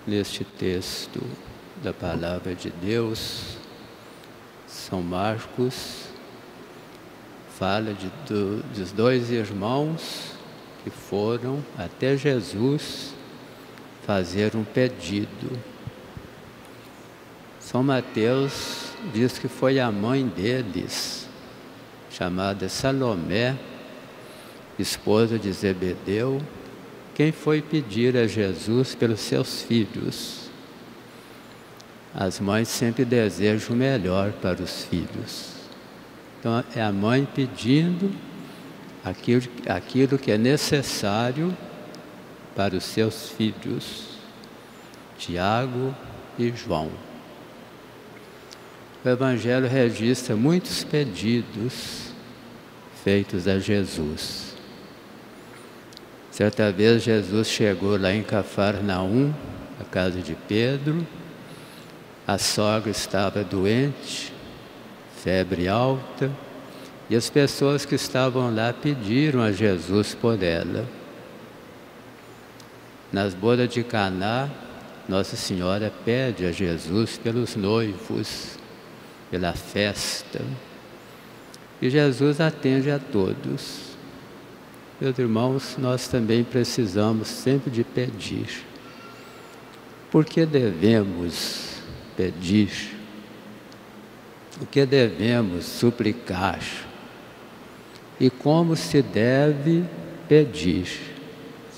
Neste texto da Palavra de Deus, São Marcos fala dos dois irmãos que foram até Jesus fazer um pedido. São Mateus diz que foi a mãe deles, chamada Salomé, esposa de Zebedeu, quem foi pedir a Jesus pelos seus filhos. As mães sempre desejam o melhor para os filhos. Então é a mãe pedindo aquilo que é necessário para os seus filhos, Tiago e João. O Evangelho registra muitos pedidos feitos a Jesus. Certa vez Jesus chegou lá em Cafarnaum, a casa de Pedro. A sogra estava doente, febre alta, e as pessoas que estavam lá pediram a Jesus por ela. Nas bodas de Caná, Nossa Senhora pede a Jesus pelos noivos, pela festa, e Jesus atende a todos. Meus irmãos, nós também precisamos sempre de pedir. Por que devemos pedir? O que devemos suplicar? E como se deve pedir?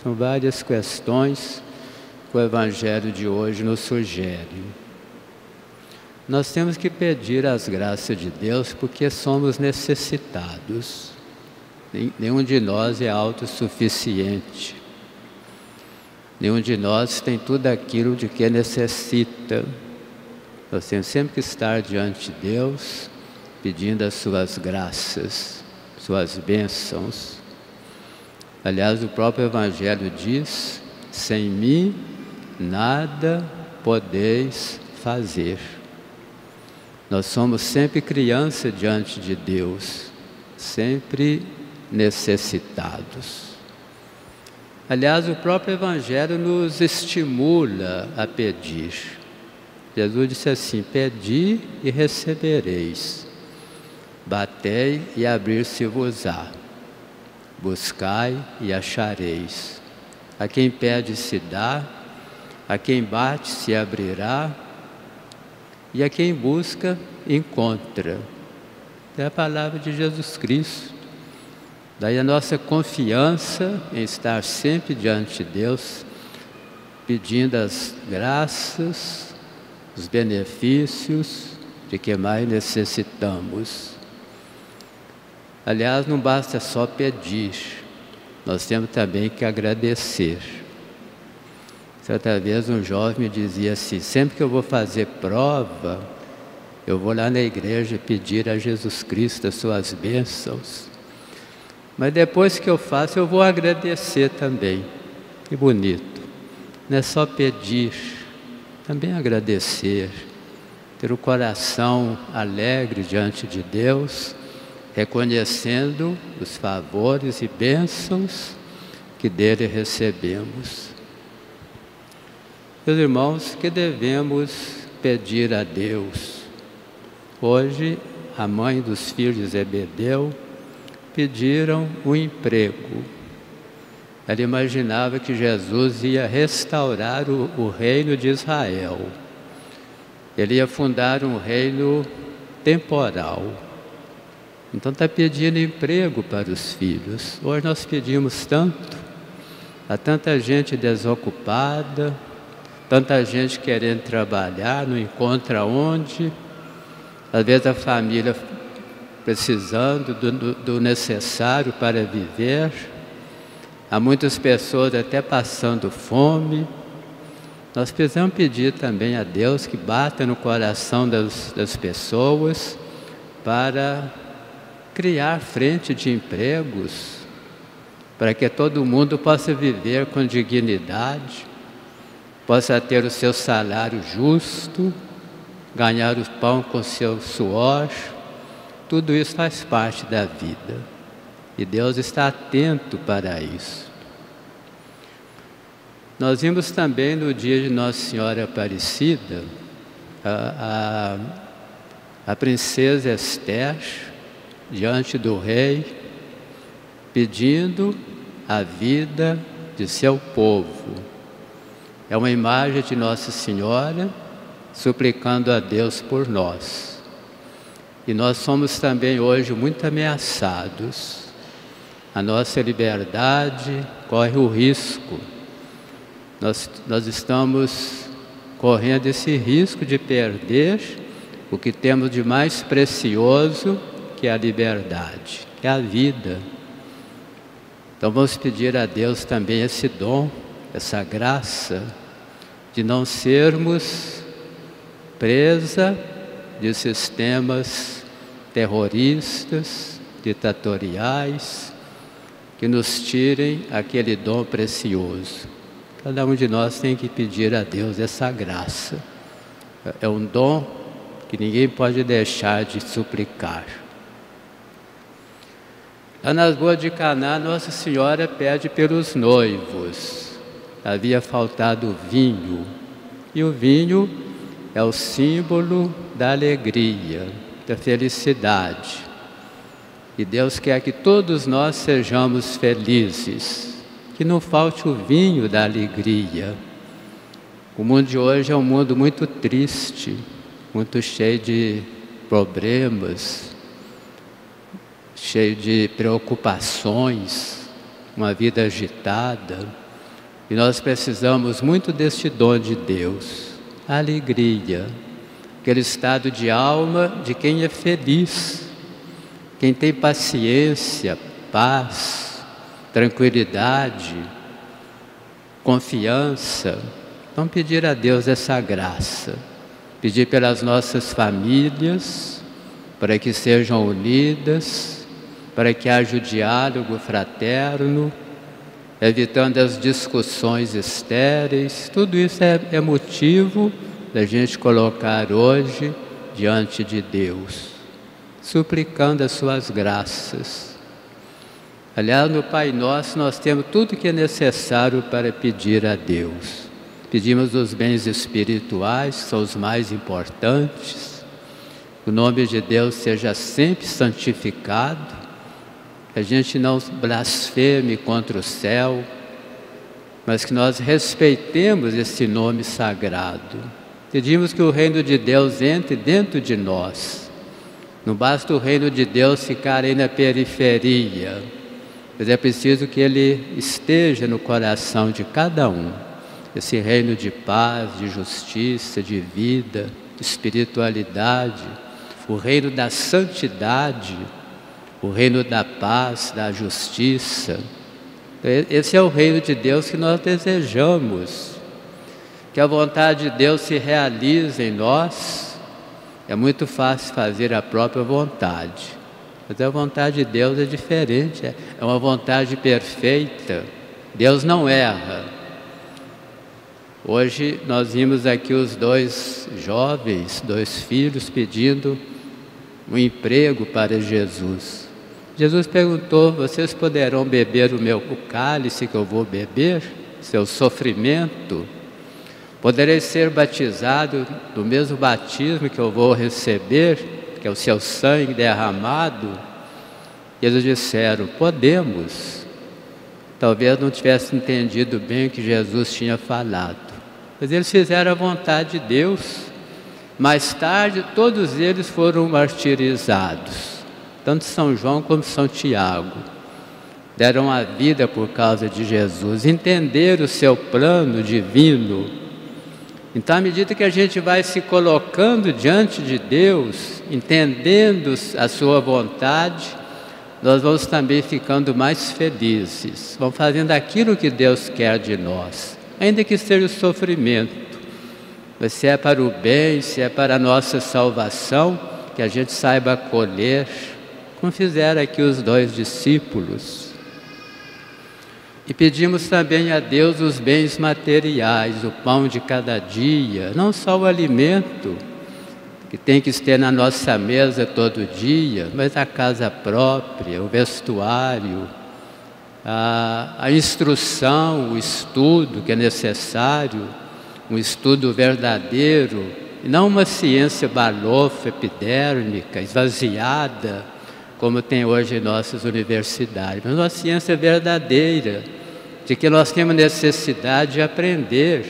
São várias questões que o Evangelho de hoje nos sugere. Nós temos que pedir as graças de Deus porque somos necessitados. Nenhum de nós é autossuficiente. Nenhum de nós tem tudo aquilo de que necessita. Nós temos sempre que estar diante de Deus, pedindo as suas graças, suas bênçãos. Aliás, o próprio Evangelho diz: sem mim nada podeis fazer. Nós somos sempre criança diante de Deus, sempre necessitados. Aliás, o próprio Evangelho nos estimula a pedir. Jesus disse assim: pedi e recebereis, batei e abrir-se-vos-á, buscai e achareis. A quem pede se dá, a quem bate se abrirá, e a quem busca encontra. É a palavra de Jesus Cristo. Daí a nossa confiança em estar sempre diante de Deus, pedindo as graças, os benefícios de que mais necessitamos. Aliás, não basta só pedir, nós temos também que agradecer. Certa vez um jovem me dizia assim: sempre que eu vou fazer prova, eu vou lá na igreja pedir a Jesus Cristo as suas bênçãos. Mas depois que eu faço, eu vou agradecer também. Que bonito. Não é só pedir, também agradecer. Ter o coração alegre diante de Deus, reconhecendo os favores e bênçãos que dele recebemos. Meus irmãos, que devemos pedir a Deus? Hoje, a mãe dos filhos de Zebedeu pediram um emprego. Ela imaginava que Jesus ia restaurar o reino de Israel. Ele ia fundar um reino temporal. Então está pedindo emprego para os filhos. Hoje nós pedimos tanto. Há tanta gente desocupada, tanta gente querendo trabalhar, não encontra onde. Às vezes a família precisando do necessário para viver. Há muitas pessoas até passando fome. Nós precisamos pedir também a Deus que bata no coração das pessoas para criar frente de empregos, para que todo mundo possa viver com dignidade, possa ter o seu salário justo, ganhar o pão com seu suor. Tudo isso faz parte da vida. E Deus está atento para isso. Nós vimos também no dia de Nossa Senhora Aparecida, a princesa Esther, diante do rei, pedindo a vida de seu povo. É uma imagem de Nossa Senhora suplicando a Deus por nós. E nós somos também hoje muito ameaçados. A nossa liberdade corre o risco. Nós estamos correndo esse risco de perder o que temos de mais precioso, que é a liberdade, que é a vida. Então vamos pedir a Deus também esse dom, essa graça, de não sermos presa de sistemas terroristas, ditatoriais, que nos tirem aquele dom precioso. Cada um de nós tem que pedir a Deus essa graça. É um dom que ninguém pode deixar de suplicar. Lá nas bodas de Caná, Nossa Senhora pede pelos noivos. Havia faltado vinho, e o vinho é o símbolo da alegria, da felicidade. E Deus quer que todos nós sejamos felizes, que não falte o vinho da alegria. O mundo de hoje é um mundo muito triste, muito cheio de problemas, cheio de preocupações, uma vida agitada. E nós precisamos muito deste dom de Deus, a alegria, aquele estado de alma de quem é feliz, quem tem paciência, paz, tranquilidade, confiança. Vamos pedir a Deus essa graça, pedir pelas nossas famílias, para que sejam unidas, para que haja o diálogo fraterno, evitando as discussões estéreis. Tudo isso é motivo da gente colocar hoje diante de Deus, suplicando as suas graças. Aliás, no Pai Nosso nós temos tudo que é necessário para pedir a Deus. Pedimos os bens espirituais, que são os mais importantes. O nome de Deus seja sempre santificado, que a gente não blasfeme contra o céu, mas que nós respeitemos esse nome sagrado. Pedimos que o reino de Deus entre dentro de nós. Não basta o reino de Deus ficar aí na periferia, mas é preciso que ele esteja no coração de cada um. Esse reino de paz, de justiça, de vida, de espiritualidade, o reino da santidade, o reino da paz, da justiça. Esse é o reino de Deus que nós desejamos. Que a vontade de Deus se realize em nós. É muito fácil fazer a própria vontade, mas a vontade de Deus é diferente, é uma vontade perfeita. Deus não erra. Hoje nós vimos aqui os dois jovens, dois filhos pedindo um emprego para Jesus. Jesus perguntou: vocês poderão beber o cálice que eu vou beber? Seu sofrimento? Poderei ser batizado do mesmo batismo que eu vou receber, que é o seu sangue derramado? E eles disseram: podemos. Talvez não tivessem entendido bem o que Jesus tinha falado, mas eles fizeram a vontade de Deus. Mais tarde, todos eles foram martirizados, tanto São João como São Tiago. Deram a vida por causa de Jesus, entenderam o seu plano divino. Então, à medida que a gente vai se colocando diante de Deus, entendendo a sua vontade, nós vamos também ficando mais felizes. Vamos fazendo aquilo que Deus quer de nós, ainda que seja o sofrimento. Mas se é para o bem, se é para a nossa salvação, que a gente saiba acolher, como fizeram aqui os dois discípulos. E pedimos também a Deus os bens materiais, o pão de cada dia, não só o alimento, que tem que ter na nossa mesa todo dia, mas a casa própria, o vestuário, a instrução, o estudo que é necessário, um estudo verdadeiro, e não uma ciência balofa, epidérmica, esvaziada, como tem hoje em nossas universidades, mas uma ciência verdadeira, de que nós temos necessidade de aprender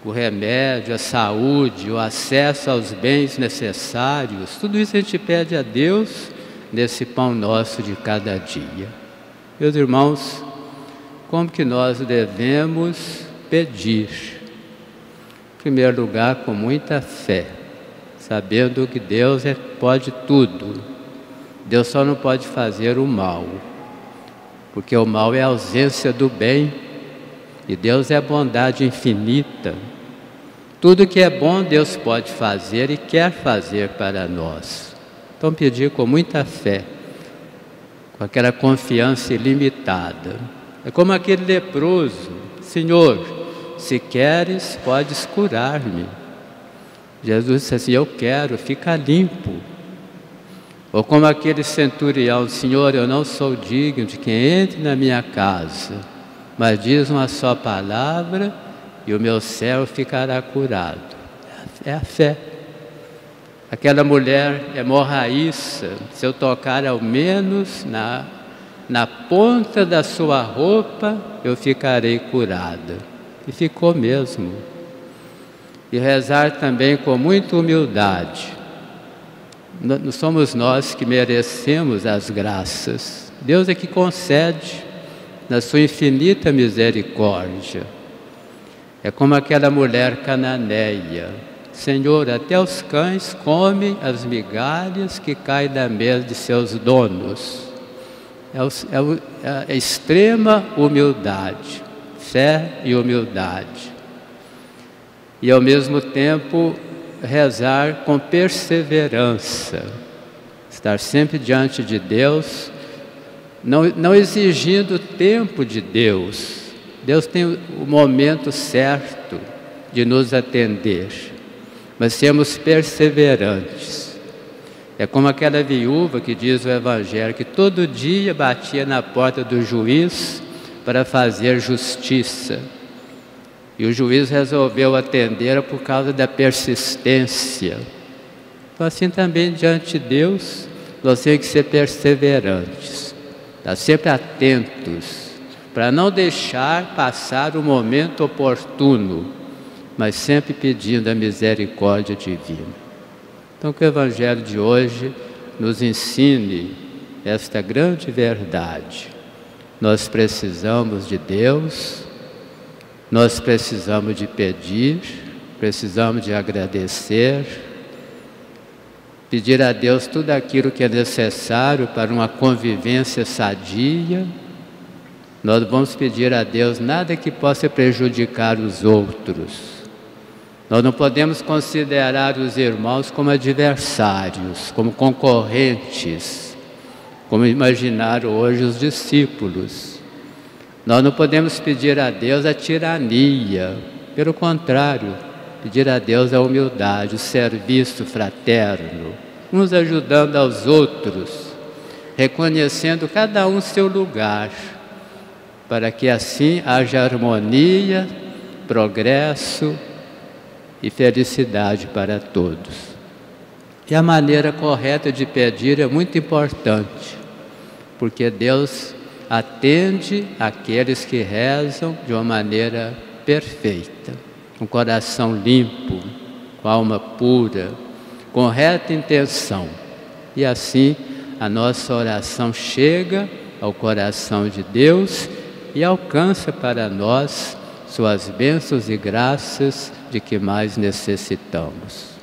o remédio, a saúde, o acesso aos bens necessários. Tudo isso a gente pede a Deus nesse pão nosso de cada dia. Meus irmãos, como que nós devemos pedir? Em primeiro lugar, com muita fé, sabendo que Deus pode tudo. Deus só não pode fazer o mal, porque o mal é a ausência do bem, e Deus é a bondade infinita. Tudo que é bom Deus pode fazer e quer fazer para nós. Então pedir com muita fé, com aquela confiança ilimitada. É como aquele leproso: Senhor, se queres, podes curar-me. Jesus disse assim: eu quero, fica limpo. Ou como aquele centurião: Senhor, eu não sou digno de que entre na minha casa, mas diz uma só palavra e o meu servo ficará curado. É a fé. Aquela mulher hemorraíça: se eu tocar ao menos na ponta da sua roupa, eu ficarei curada. E ficou mesmo. E rezar também com muita humildade. Não somos nós que merecemos as graças. Deus é que concede na sua infinita misericórdia. É como aquela mulher cananeia: Senhor, até os cães comem as migalhas que caem da mesa de seus donos. É a extrema humildade, fé e humildade. E ao mesmo tempo rezar com perseverança, estar sempre diante de Deus, não exigindo o tempo de Deus. Deus tem o momento certo de nos atender, mas sermos perseverantes. É como aquela viúva que diz o Evangelho, que todo dia batia na porta do juiz para fazer justiça. E o juiz resolveu atendê-la por causa da persistência. Então, assim também diante de Deus, nós temos que ser perseverantes, estar sempre atentos, para não deixar passar o momento oportuno, mas sempre pedindo a misericórdia divina. Então, que o Evangelho de hoje nos ensine esta grande verdade. Nós precisamos de Deus, nós precisamos de pedir, precisamos de agradecer, pedir a Deus tudo aquilo que é necessário para uma convivência sadia. Nós vamos pedir a Deus nada que possa prejudicar os outros. Nós não podemos considerar os irmãos como adversários, como concorrentes, como imaginaram hoje os discípulos. Nós não podemos pedir a Deus a tirania, pelo contrário, pedir a Deus a humildade, o serviço fraterno, uns ajudando aos outros, reconhecendo cada um seu lugar, para que assim haja harmonia, progresso e felicidade para todos. E a maneira correta de pedir é muito importante, porque Deus atende aqueles que rezam de uma maneira perfeita, com coração limpo, com alma pura, com reta intenção. E assim a nossa oração chega ao coração de Deus e alcança para nós suas bênçãos e graças de que mais necessitamos.